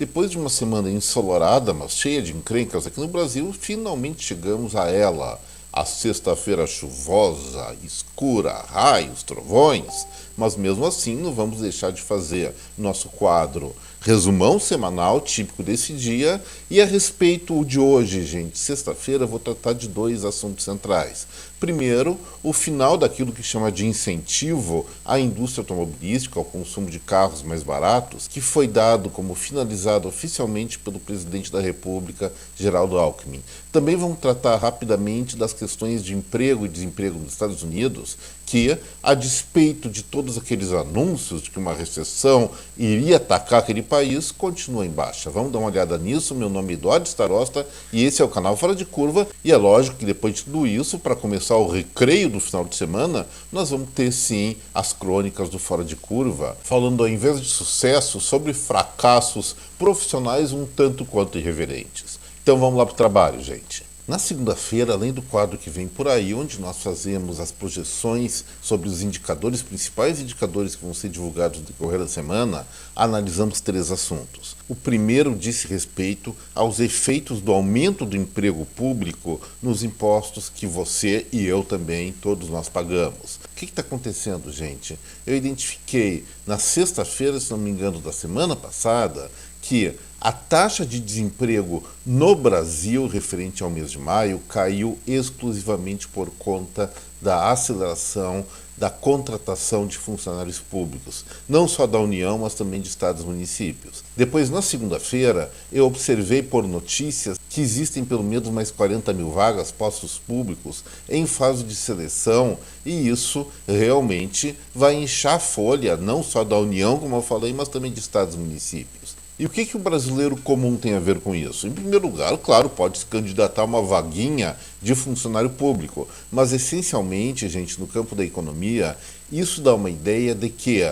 Depois de uma semana ensolarada, mas cheia de encrencas aqui no Brasil, finalmente chegamos a ela. A sexta-feira chuvosa, escura, raios, trovões. Mas mesmo assim não vamos deixar de fazer nosso quadro resumão semanal típico desse dia. E a respeito de hoje, gente, sexta-feira, vou tratar de dois assuntos centrais. Primeiro, o final daquilo que chama de incentivo à indústria automobilística, ao consumo de carros mais baratos, que foi dado como finalizado oficialmente pelo presidente da República, Geraldo Alckmin. Também vamos tratar rapidamente das questões de emprego e desemprego nos Estados Unidos, que, a despeito de todos aqueles anúncios de que uma recessão iria atacar aquele país, continua em baixa. Vamos dar uma olhada nisso. Meu nome é Eduardo Starosta e esse é o canal Fora de Curva. E é lógico que depois de tudo isso, para começar o recreio do final de semana, nós vamos ter sim as crônicas do Fora de Curva, falando ao invés de sucesso sobre fracassos profissionais um tanto quanto irreverentes. Então vamos lá para o trabalho, gente. Na segunda-feira, além do quadro que vem por aí, onde nós fazemos as projeções sobre os principais indicadores que vão ser divulgados no decorrer da semana, analisamos três assuntos. O primeiro diz respeito aos efeitos do aumento do emprego público nos impostos que você e eu também, todos nós pagamos. O que está acontecendo, gente? Eu identifiquei na sexta-feira, se não me engano, da semana passada, que a taxa de desemprego no Brasil, referente ao mês de maio, caiu exclusivamente por conta da aceleração da contratação de funcionários públicos, não só da União, mas também de estados e municípios. Depois, na segunda-feira, eu observei por notícias que existem pelo menos mais 40 mil vagas, postos públicos, em fase de seleção, e isso realmente vai inchar a folha, não só da União, como eu falei, mas também de estados e municípios. E o que o brasileiro comum tem a ver com isso? Em primeiro lugar, claro, pode se candidatar a uma vaguinha de funcionário público, mas essencialmente, gente, no campo da economia, isso dá uma ideia de que,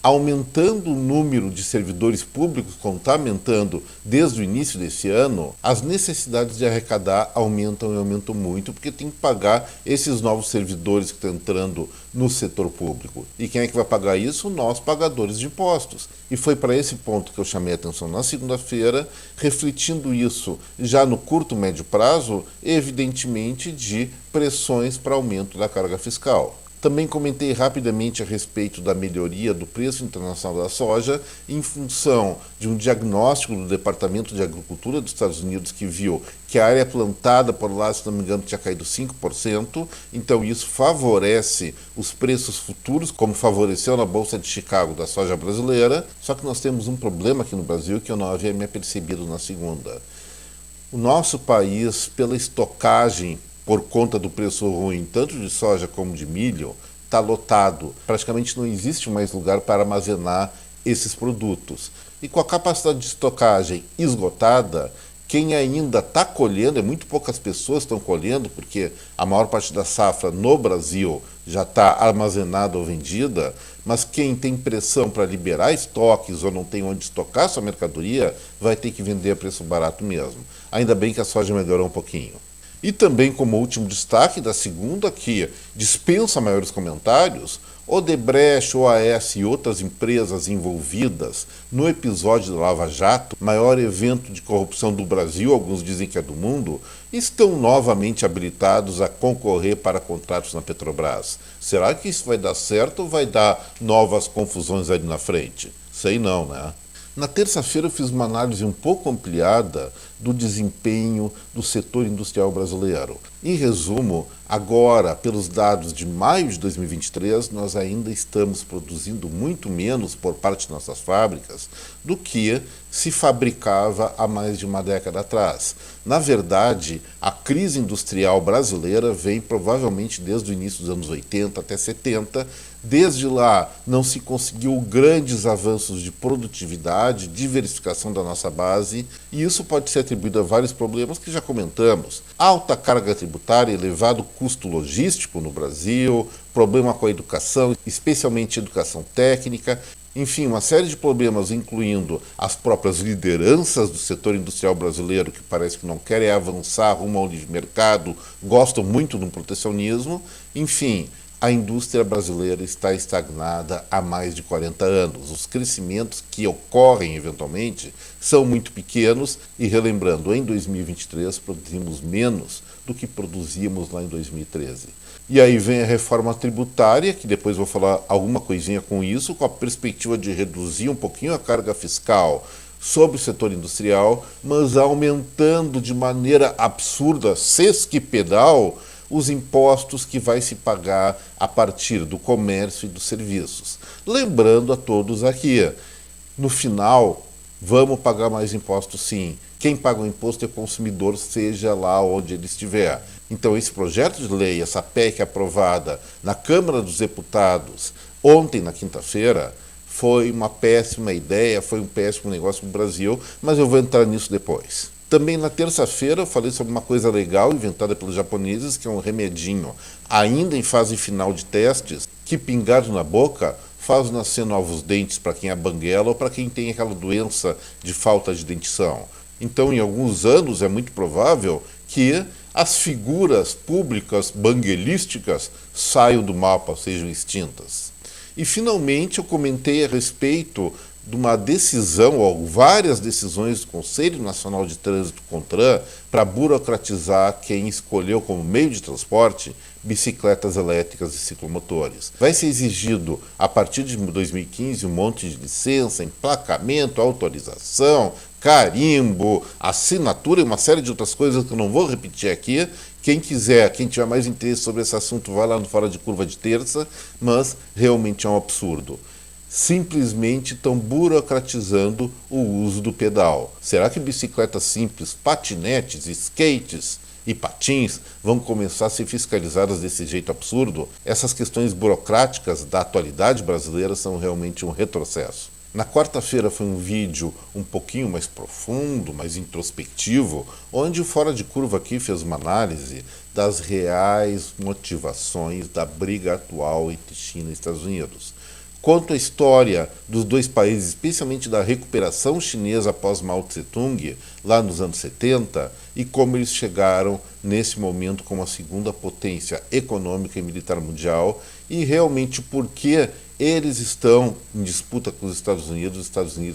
aumentando o número de servidores públicos, como está aumentando desde o início desse ano, as necessidades de arrecadar aumentam e aumentam muito, porque tem que pagar esses novos servidores que estão entrando no setor público. E quem é que vai pagar isso? Nós, pagadores de impostos. E foi para esse ponto que eu chamei a atenção na segunda-feira, refletindo isso já no curto, médio prazo, evidentemente de pressões para aumento da carga fiscal. Também comentei rapidamente a respeito da melhoria do preço internacional da soja em função de um diagnóstico do Departamento de Agricultura dos Estados Unidos que viu que a área plantada por lá, se não me engano, tinha caído 5%, então isso favorece os preços futuros, como favoreceu na Bolsa de Chicago da soja brasileira, só que nós temos um problema aqui no Brasil que eu não havia me apercebido na segunda. O nosso país, pela estocagem, por conta do preço ruim, tanto de soja como de milho, está lotado. Praticamente não existe mais lugar para armazenar esses produtos. E com a capacidade de estocagem esgotada, quem ainda está colhendo, muito poucas pessoas estão colhendo, porque a maior parte da safra no Brasil já está armazenada ou vendida, mas quem tem pressão para liberar estoques ou não tem onde estocar sua mercadoria, vai ter que vender a preço barato mesmo. Ainda bem que a soja melhorou um pouquinho. E também, como último destaque da segunda, que dispensa maiores comentários, Odebrecht, OAS e outras empresas envolvidas no episódio da Lava Jato, maior evento de corrupção do Brasil, alguns dizem que é do mundo, estão novamente habilitados a concorrer para contratos na Petrobras. Será que isso vai dar certo ou vai dar novas confusões ali na frente? Sei não, né? Na terça-feira eu fiz uma análise um pouco ampliada do desempenho do setor industrial brasileiro. Em resumo, agora, pelos dados de maio de 2023, nós ainda estamos produzindo muito menos por parte de nossas fábricas do que se fabricava há mais de uma década atrás. Na verdade, a crise industrial brasileira vem provavelmente desde o início dos anos 80 até 70. Desde lá não se conseguiu grandes avanços de produtividade, diversificação da nossa base, e isso pode ser atribuído a vários problemas que já comentamos. Alta carga tributária, elevado custo logístico no Brasil, problema com a educação, especialmente educação técnica, enfim, uma série de problemas, incluindo as próprias lideranças do setor industrial brasileiro, que parece que não querem avançar rumo ao livre mercado, gostam muito do protecionismo, enfim. A indústria brasileira está estagnada há mais de 40 anos. Os crescimentos que ocorrem eventualmente são muito pequenos e, relembrando, em 2023 produzimos menos do que produzíamos lá em 2013. E aí vem a reforma tributária, que depois vou falar alguma coisinha com isso, com a perspectiva de reduzir um pouquinho a carga fiscal sobre o setor industrial, mas aumentando de maneira absurda, sesquipedal, os impostos que vai se pagar a partir do comércio e dos serviços. Lembrando a todos aqui, no final, vamos pagar mais impostos sim. Quem paga o imposto é o consumidor, seja lá onde ele estiver. Então esse projeto de lei, essa PEC aprovada na Câmara dos Deputados ontem, na quinta-feira, foi uma péssima ideia, foi um péssimo negócio para o Brasil, mas eu vou entrar nisso depois. Também na terça-feira eu falei sobre uma coisa legal inventada pelos japoneses, que é um remedinho ainda em fase final de testes, que pingado na boca faz nascer novos dentes para quem é banguela ou para quem tem aquela doença de falta de dentição. Então, em alguns anos, é muito provável que as figuras públicas banguelísticas saiam do mapa, sejam extintas. E, finalmente, eu comentei a respeito de uma decisão, ou várias decisões do Conselho Nacional de Trânsito, CONTRAN, para burocratizar quem escolheu como meio de transporte bicicletas elétricas e ciclomotores. Vai ser exigido, a partir de 2015, um monte de licença, emplacamento, autorização, carimbo, assinatura e uma série de outras coisas que eu não vou repetir aqui. Quem quiser, quem tiver mais interesse sobre esse assunto, vai lá no Fora de Curva de terça, mas realmente é um absurdo. Simplesmente estão burocratizando o uso do pedal. Será que bicicletas simples, patinetes, skates e patins vão começar a ser fiscalizadas desse jeito absurdo? Essas questões burocráticas da atualidade brasileira são realmente um retrocesso. Na quarta-feira foi um vídeo um pouquinho mais profundo, mais introspectivo, onde o Fora de Curva aqui fez uma análise das reais motivações da briga atual entre China e Estados Unidos. Conto a história dos dois países, especialmente da recuperação chinesa após Mao Tse-tung, lá nos anos 70, e como eles chegaram nesse momento como a segunda potência econômica e militar mundial, e realmente por que eles estão em disputa com os Estados Unidos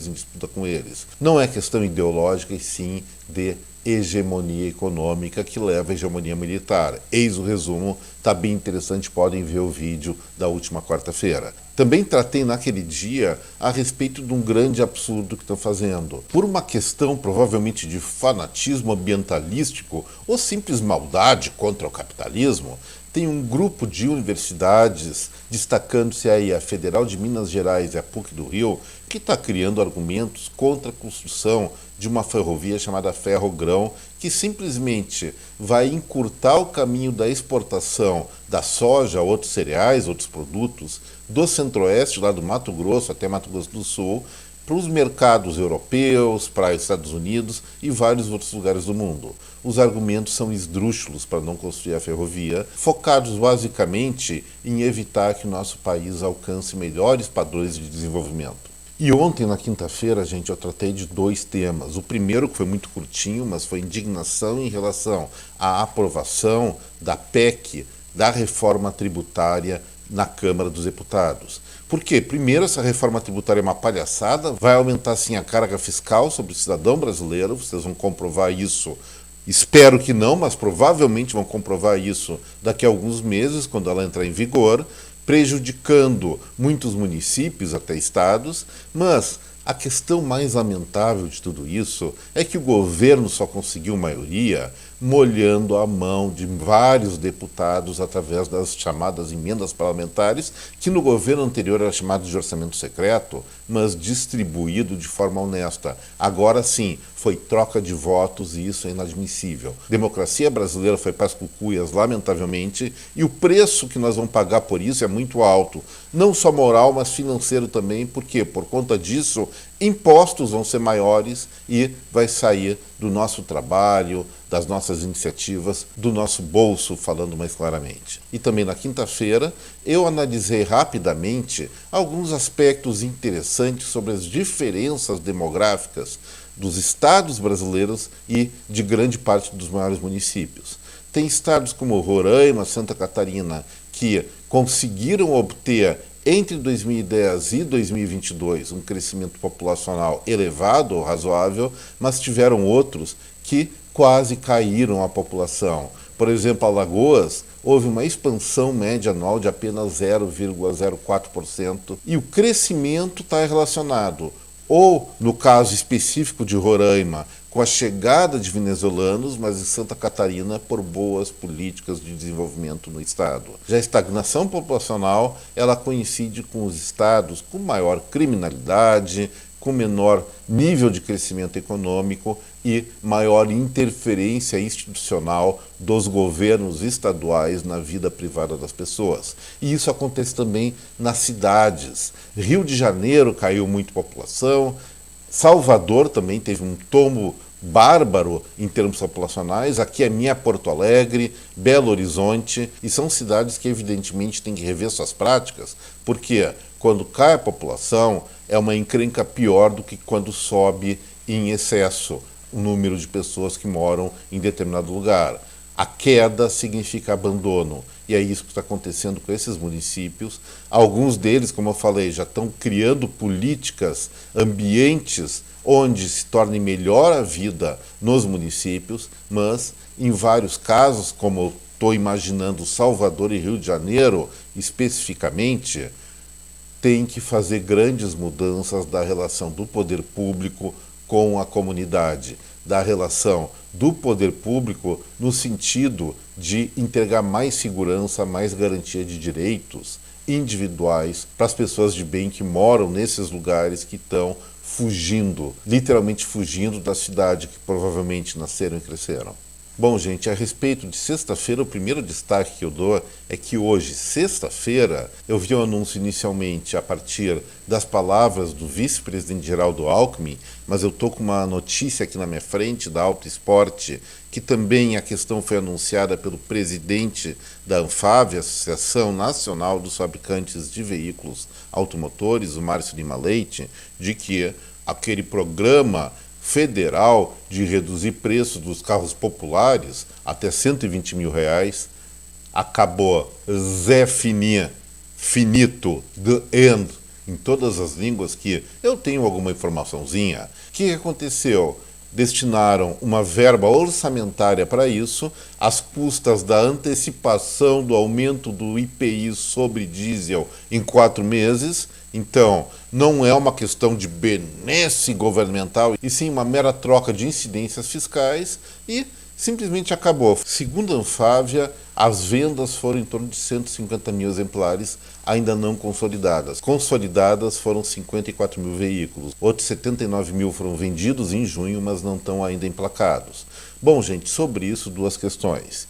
em disputa com eles. Não é questão ideológica, e sim de hegemonia econômica que leva à hegemonia militar. Eis o resumo, está bem interessante, podem ver o vídeo da última quarta-feira. Também tratei naquele dia a respeito de um grande absurdo que estão fazendo. Por uma questão provavelmente de fanatismo ambientalístico ou simples maldade contra o capitalismo, tem um grupo de universidades, destacando-se aí a Federal de Minas Gerais e a PUC do Rio, que está criando argumentos contra a construção de uma ferrovia chamada Ferrogrão, que simplesmente vai encurtar o caminho da exportação da soja, outros cereais, outros produtos, do centro-oeste, lá do Mato Grosso até Mato Grosso do Sul, para os mercados europeus, para os Estados Unidos e vários outros lugares do mundo. Os argumentos são esdrúxulos para não construir a ferrovia, focados basicamente em evitar que o nosso país alcance melhores padrões de desenvolvimento. E ontem, na quinta-feira, gente, eu tratei de dois temas. O primeiro, que foi muito curtinho, mas foi indignação em relação à aprovação da PEC, da reforma tributária, na Câmara dos Deputados. Por quê? Primeiro, essa reforma tributária é uma palhaçada, vai aumentar sim a carga fiscal sobre o cidadão brasileiro, vocês vão comprovar isso, espero que não, mas provavelmente vão comprovar isso daqui a alguns meses, quando ela entrar em vigor, prejudicando muitos municípios, até estados, mas a questão mais lamentável de tudo isso é que o governo só conseguiu maioria molhando a mão de vários deputados através das chamadas emendas parlamentares, que no governo anterior era chamado de orçamento secreto, mas distribuído de forma honesta. Agora sim, foi troca de votos e isso é inadmissível. A democracia brasileira foi para as cucuias, lamentavelmente, e o preço que nós vamos pagar por isso é muito alto. Não só moral, mas financeiro também, porque por conta disso, impostos vão ser maiores e vai sair do nosso trabalho, das nossas iniciativas, do nosso bolso, falando mais claramente. E também na quinta-feira eu analisei rapidamente alguns aspectos interessantes sobre as diferenças demográficas dos estados brasileiros e de grande parte dos maiores municípios. Tem estados como Roraima, Santa Catarina, que conseguiram obter entre 2010 e 2022 um crescimento populacional elevado ou razoável, mas tiveram outros que quase caíram a população. Por exemplo, Alagoas houve uma expansão média anual de apenas 0,04% e o crescimento está relacionado ou, no caso específico de Roraima, com a chegada de venezuelanos, mas em Santa Catarina por boas políticas de desenvolvimento no estado. Já a estagnação populacional, ela coincide com os estados com maior criminalidade, com menor nível de crescimento econômico e maior interferência institucional dos governos estaduais na vida privada das pessoas. E isso acontece também nas cidades. Rio de Janeiro caiu muito população, Salvador também teve um tombo bárbaro em termos populacionais. Aqui é minha Porto Alegre, Belo Horizonte, e são cidades que evidentemente têm que rever suas práticas, porque quando cai a população é uma encrenca pior do que quando sobe em excesso o número de pessoas que moram em determinado lugar. A queda significa abandono, e é isso que está acontecendo com esses municípios. Alguns deles, como eu falei, já estão criando políticas, ambientes onde se torne melhor a vida nos municípios, mas em vários casos, como eu estou imaginando Salvador e Rio de Janeiro especificamente, tem que fazer grandes mudanças da relação do poder público com a comunidade, da relação do poder público no sentido de entregar mais segurança, mais garantia de direitos individuais para as pessoas de bem que moram nesses lugares que estão fugindo, literalmente fugindo da cidade que provavelmente nasceram e cresceram. Bom, gente, a respeito de sexta-feira, o primeiro destaque que eu dou é que hoje, sexta-feira, eu vi o anúncio inicialmente a partir das palavras do vice-presidente Geraldo Alckmin, mas eu estou com uma notícia aqui na minha frente da Auto Esporte, que também a questão foi anunciada pelo presidente da ANFAVEA, Associação Nacional dos Fabricantes de Veículos Automotores, o Márcio Lima Leite, de que aquele programa federal de reduzir preços dos carros populares até R$120 mil, acabou. Zé Fininha, finito, the end, em todas as línguas que eu tenho alguma informaçãozinha. O que aconteceu? Destinaram uma verba orçamentária para isso, às custas da antecipação do aumento do IPI sobre diesel em 4 meses. Então, não é uma questão de benesse governamental, e sim uma mera troca de incidências fiscais, e simplesmente acabou. Segundo a Anfávia, as vendas foram em torno de 150 mil exemplares, ainda não consolidadas. Consolidadas foram 54 mil veículos. Outros 79 mil foram vendidos em junho, mas não estão ainda emplacados. Bom, gente, sobre isso, duas questões.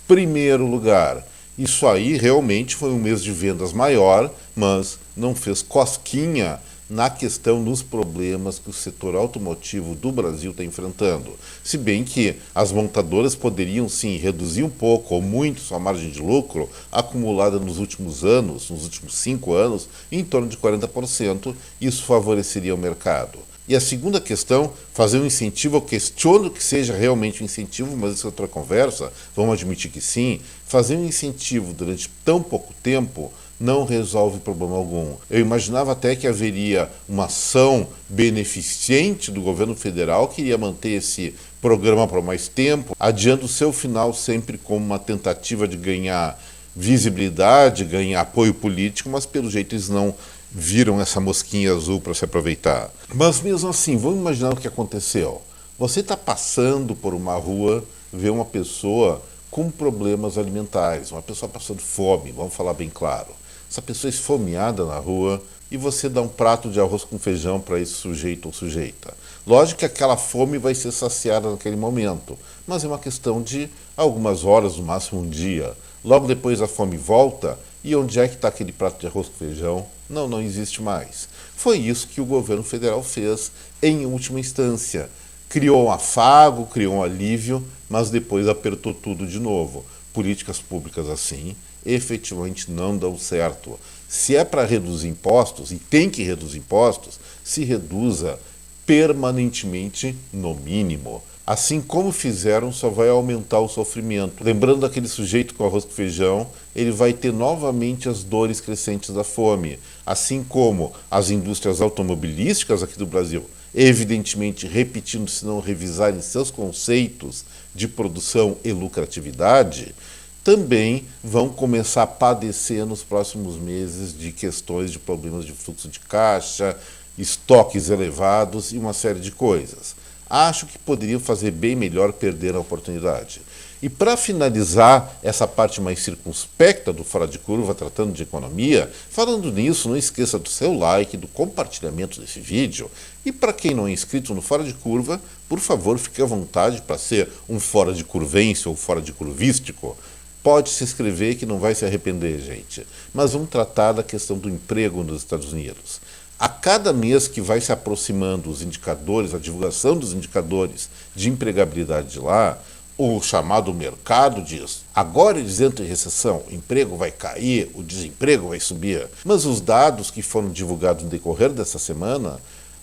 Primeiro lugar, isso aí realmente foi um mês de vendas maior, mas não fez cosquinha na questão dos problemas que o setor automotivo do Brasil está enfrentando. Se bem que as montadoras poderiam sim reduzir um pouco ou muito sua margem de lucro acumulada nos últimos anos, nos últimos 5 anos, em torno de 40%, isso favoreceria o mercado. E a segunda questão, fazer um incentivo, eu questiono que seja realmente um incentivo, mas isso é outra conversa, vamos admitir que sim, fazer um incentivo durante tão pouco tempo não resolve problema algum. Eu imaginava até que haveria uma ação beneficente do governo federal que iria manter esse programa por mais tempo, adiando o seu final sempre como uma tentativa de ganhar visibilidade, ganhar apoio político, mas pelo jeito eles não viram essa mosquinha azul para se aproveitar. Mas mesmo assim, vamos imaginar o que aconteceu. Você está passando por uma rua, vê uma pessoa com problemas alimentares, uma pessoa passando fome, vamos falar bem claro. Essa pessoa esfomeada na rua e você dá um prato de arroz com feijão para esse sujeito ou sujeita. Lógico que aquela fome vai ser saciada naquele momento, mas é uma questão de algumas horas, no máximo um dia. Logo depois a fome volta e onde é que está aquele prato de arroz com feijão? Não existe mais. Foi isso que o governo federal fez em última instância. Criou um afago, criou um alívio, mas depois apertou tudo de novo. Políticas públicas assim efetivamente não dão certo. Se é para reduzir impostos, e tem que reduzir impostos, se reduza permanentemente no mínimo. Assim como fizeram, só vai aumentar o sofrimento. Lembrando daquele sujeito com arroz com feijão, ele vai ter novamente as dores crescentes da fome. Assim como as indústrias automobilísticas aqui do Brasil, evidentemente repetindo, se não revisarem seus conceitos de produção e lucratividade, também vão começar a padecer nos próximos meses de questões de problemas de fluxo de caixa, estoques elevados e uma série de coisas. Acho que poderiam fazer bem melhor perder a oportunidade. E para finalizar essa parte mais circunspecta do Fora de Curva, tratando de economia, falando nisso, não esqueça do seu like, do compartilhamento desse vídeo. E para quem não é inscrito no Fora de Curva, por favor, fique à vontade para ser um Fora de Curvense ou Fora de Curvístico. Pode se inscrever que não vai se arrepender, gente. Mas vamos tratar da questão do emprego nos Estados Unidos. A cada mês que vai se aproximando os indicadores, a divulgação dos indicadores de empregabilidade de lá, o chamado mercado diz, agora eles entram em recessão, o emprego vai cair, o desemprego vai subir. Mas os dados que foram divulgados no decorrer dessa semana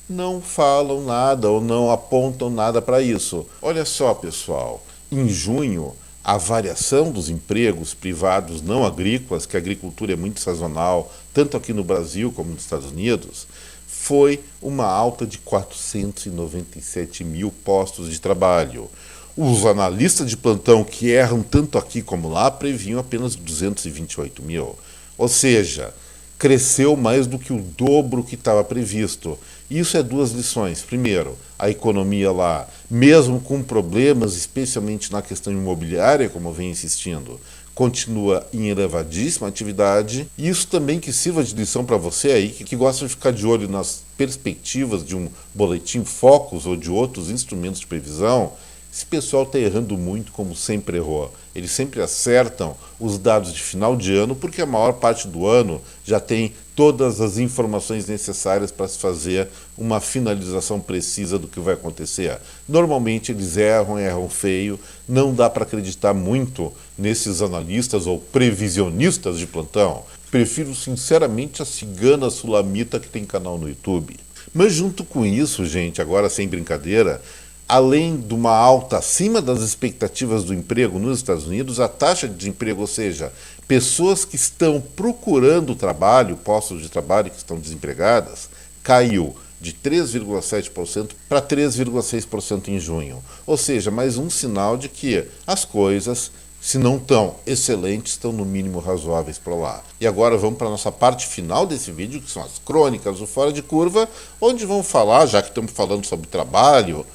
não falam nada ou não apontam nada para isso. Olha só, pessoal, em junho, a variação dos empregos privados não agrícolas, que a agricultura é muito sazonal, tanto aqui no Brasil como nos Estados Unidos, foi uma alta de 497 mil postos de trabalho. Os analistas de plantão, que erram tanto aqui como lá, previam apenas 228 mil. Ou seja, cresceu mais do que o dobro que estava previsto. Isso é duas lições. Primeiro, a economia lá, mesmo com problemas, especialmente na questão imobiliária, como eu venho insistindo, continua em elevadíssima atividade. E isso também que sirva de lição para você aí, que gosta de ficar de olho nas perspectivas de um boletim Focus ou de outros instrumentos de previsão. Esse pessoal está errando muito, como sempre errou. Eles sempre acertam os dados de final de ano, porque a maior parte do ano já tem todas as informações necessárias para se fazer uma finalização precisa do que vai acontecer. Normalmente eles erram feio, não dá para acreditar muito nesses analistas ou previsionistas de plantão. Prefiro sinceramente a cigana sulamita que tem canal no YouTube. Mas junto com isso, gente, agora sem brincadeira, além de uma alta acima das expectativas do emprego nos Estados Unidos, a taxa de desemprego, ou seja, pessoas que estão procurando trabalho, postos de trabalho que estão desempregadas, caiu de 3,7% para 3,6% em junho. Ou seja, mais um sinal de que as coisas, se não tão excelentes, estão no mínimo razoáveis para lá. E agora vamos para a nossa parte final desse vídeo, que são as crônicas do Fora de Curva, onde vamos falar, já que estamos falando sobre trabalho,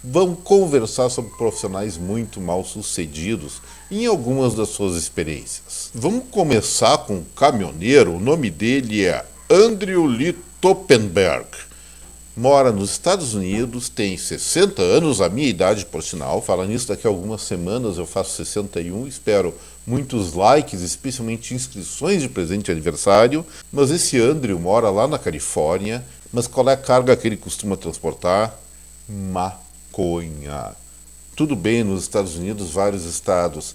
vão conversar sobre profissionais muito mal sucedidos em algumas das suas experiências. Vamos começar com um caminhoneiro, o nome dele é Andrew Lee Toppenberg. Mora nos Estados Unidos, tem 60 anos, a minha idade por sinal. Falando nisso, daqui a algumas semanas eu faço 61, espero muitos likes, especialmente inscrições de presente de aniversário. Mas esse Andrew mora lá na Califórnia, mas qual é a carga que ele costuma transportar? Maconha. Tudo bem, nos Estados Unidos, vários estados,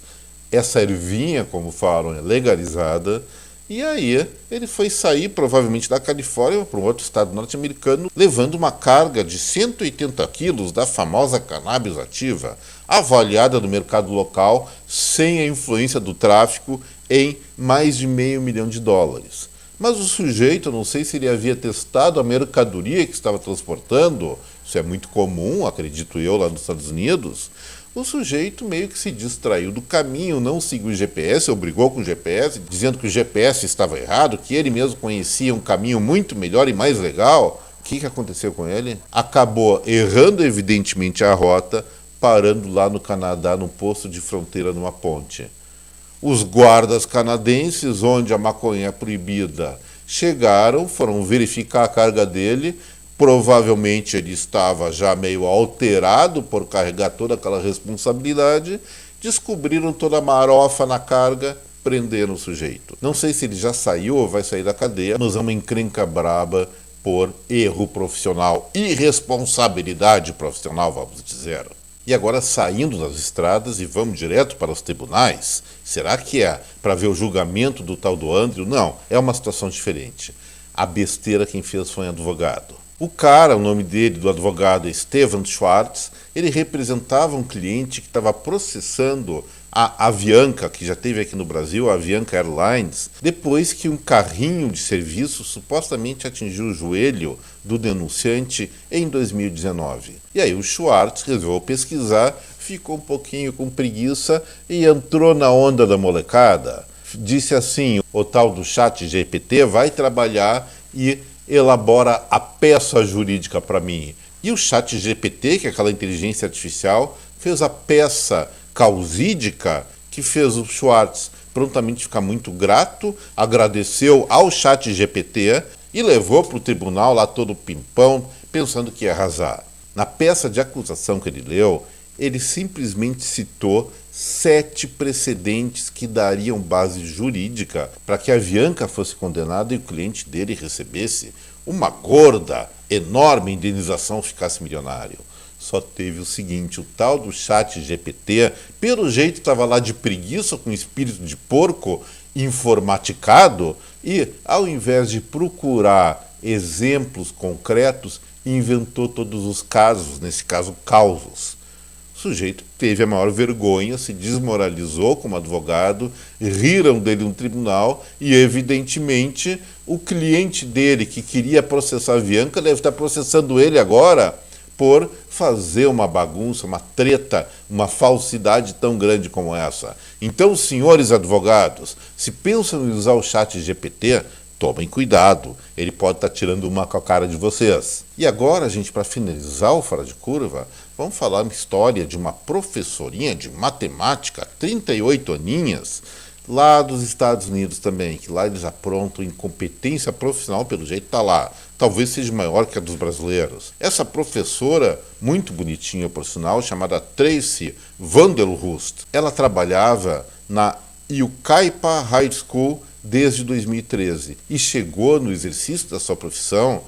essa ervinha, como falam, é legalizada. E aí ele foi sair provavelmente da Califórnia para um outro estado norte-americano, levando uma carga de 180 quilos da famosa cannabis ativa, avaliada no mercado local, sem a influência do tráfico, em mais de $500 mil. Mas o sujeito, não sei se ele havia testado a mercadoria que estava transportando, isso é muito comum, acredito eu, lá nos Estados Unidos. O sujeito meio que se distraiu do caminho, não seguiu o GPS, obrigou com o GPS, dizendo que o GPS estava errado, que ele mesmo conhecia um caminho muito melhor e mais legal. O que aconteceu com ele? Acabou errando evidentemente a rota, parando lá no Canadá, num posto de fronteira numa ponte. Os guardas canadenses, onde a maconha é proibida, chegaram, foram verificar a carga dele. Provavelmente ele estava já meio alterado por carregar toda aquela responsabilidade. Descobriram toda a marofa na carga, prenderam o sujeito. Não sei se ele já saiu ou vai sair da cadeia, mas é uma encrenca braba por erro profissional, irresponsabilidade profissional, vamos dizer. E agora saindo das estradas e vamos direto para os tribunais, será que é para ver o julgamento do tal do Andrew? Não, é uma situação diferente. A besteira quem fez foi um advogado. O cara, o nome dele, do advogado, é Steven Schwartz. Ele representava um cliente que estava processando a Avianca, que já teve aqui no Brasil, a Avianca Airlines, depois que um carrinho de serviço supostamente atingiu o joelho do denunciante em 2019. E aí o Schwartz resolveu pesquisar, ficou um pouquinho com preguiça e entrou na onda da molecada. Disse assim: o tal do ChatGPT vai trabalhar e elabora a peça jurídica para mim. E o ChatGPT, que é aquela inteligência artificial, fez a peça causídica que fez o Schwartz prontamente ficar muito grato, agradeceu ao ChatGPT e levou para o tribunal lá todo pimpão, pensando que ia arrasar. Na peça de acusação que ele leu, ele simplesmente citou 7 precedentes que dariam base jurídica para que a Avianca fosse condenada e o cliente dele recebesse uma gorda, enorme indenização, ficasse milionário. Só teve o seguinte: o tal do ChatGPT, pelo jeito estava lá de preguiça, com espírito de porco, informaticado, e ao invés de procurar exemplos concretos, inventou todos os casos, nesse caso causos. O sujeito teve a maior vergonha, se desmoralizou como advogado, riram dele no tribunal e, evidentemente, o cliente dele que queria processar a Avianca deve estar processando ele agora por fazer uma bagunça, uma treta, uma falsidade tão grande como essa. Então, senhores advogados, se pensam em usar o ChatGPT, tomem cuidado, ele pode estar tirando uma com a cara de vocês. E agora, gente, para finalizar o Fora de Curva, vamos falar uma história de uma professorinha de matemática, 38 aninhas, lá dos Estados Unidos também, que lá eles aprontam incompetência profissional, pelo jeito está lá. Talvez seja maior que a dos brasileiros. Essa professora, muito bonitinha por sinal, chamada Tracy Vanderhust, ela trabalhava na Yucaipa High School desde 2013 e chegou no exercício da sua profissão,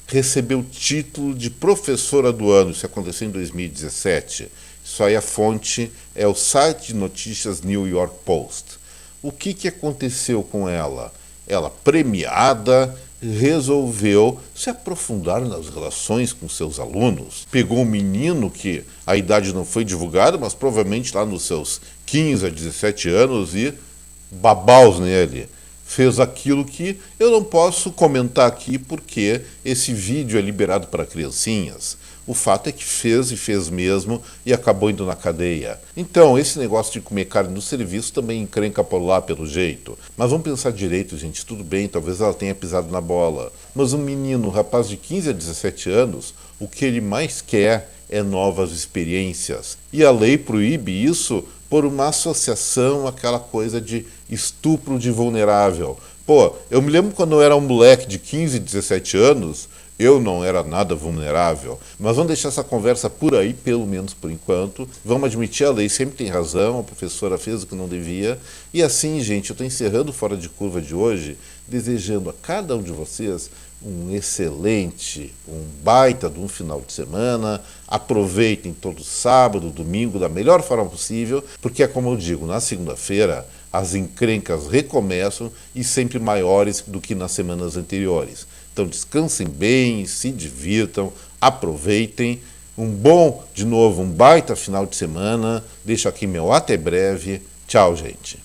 recebeu o título de professora do ano. Isso aconteceu em 2017. Isso aí, a fonte é o site de notícias New York Post. O que aconteceu com ela? Ela, premiada, resolveu se aprofundar nas relações com seus alunos. Pegou um menino que a idade não foi divulgada, mas provavelmente lá nos seus 15 a 17 anos, e babaus nele. Fez aquilo que eu não posso comentar aqui porque esse vídeo é liberado para criancinhas. O fato é que fez e fez mesmo e acabou indo na cadeia. Então, esse negócio de comer carne no serviço também encrenca por lá, pelo jeito. Mas vamos pensar direito, gente. Tudo bem, talvez ela tenha pisado na bola. Mas um menino, um rapaz de 15 a 17 anos, o que ele mais quer é novas experiências. E a lei proíbe isso por uma associação, aquela coisa de estupro de vulnerável. Pô, eu me lembro quando eu era um moleque de 15, 17 anos, eu não era nada vulnerável. Mas vamos deixar essa conversa por aí, pelo menos por enquanto. Vamos admitir, a lei sempre tem razão, a professora fez o que não devia. E assim, gente, eu estou encerrando o Fora de Curva de hoje, desejando a cada um de vocês um excelente, um baita de um final de semana. Aproveitem todo sábado, domingo, da melhor forma possível, porque é como eu digo, na segunda-feira as encrencas recomeçam e sempre maiores do que nas semanas anteriores. Então descansem bem, se divirtam, aproveitem. De novo, um baita final de semana. Deixo aqui meu até breve. Tchau, gente.